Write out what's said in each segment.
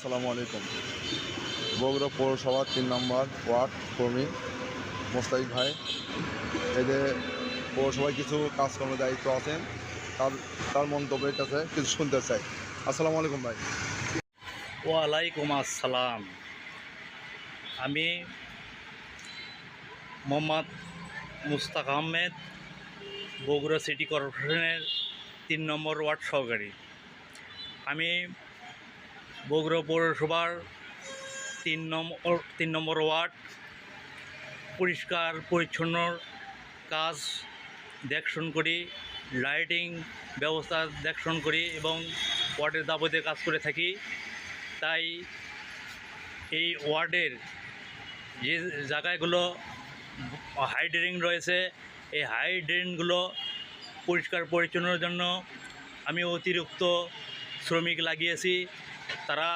আসসালামু আলাইকুম। বগুড়া পৌরসভা ৩ নম্বর ওয়ার্ড কর্মী মোস্তাক ভাই। এই যে পৌরসভায় কিছু কাজকর্মের দায়িত্ব আছেন, তার তার মন্তব্যের কাছে কিছু শুনতে চাই। আসসালামু আলাইকুম ভাই। ওয়ালাইকুম আসসালাম। আমি মোহাম্মদ মুস্তাক আহমেদ, বগুড়া সিটি কর্পোরেশনের ৩ নম্বর ওয়ার্ড সহকারী। আমি বগুড়া পৌরসভার ৩ নম্বর ওয়ার্ড পরিষ্কার পরিচ্ছন্ন কাজ দেখশন করি, লাইটিং ব্যবস্থা দেখশন করি এবং ওয়ার্ডের যাবতীয় কাজ করে থাকি। তাই এই ওয়ার্ডের যে জায়গাগুলো হাই ড্রেন রয়েছে, এই হাই ড্রেনগুলো পরিষ্কার পরিচ্ছন্নের জন্য আমি অতিরিক্ত শ্রমিক লাগিয়েছি। তারা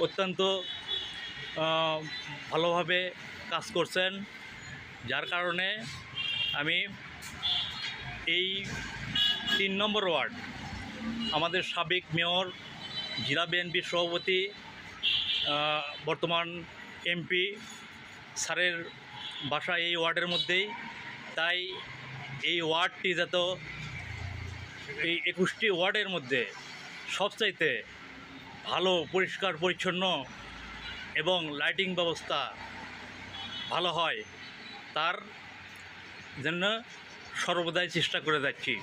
অত্যন্ত ভালোভাবে কাজ করছেন, যার কারণে আমি এই ৩ নম্বর ওয়ার্ড আমাদের সাবেক মেয়র, জেলা বিএনপির সভাপতি, বর্তমান এমপি স্যারের বাসা এই ওয়ার্ডের মধ্যেই। তাই এই ওয়ার্ডটি যাতে এই ২১টি ওয়ার্ডের মধ্যে সবচাইতে ভালো পরিষ্কার পরিচ্ছন্ন এবং লাইটিং ব্যবস্থা ভালো হয়, তার জন্য সর্বদাই চেষ্টা করে যাচ্ছি।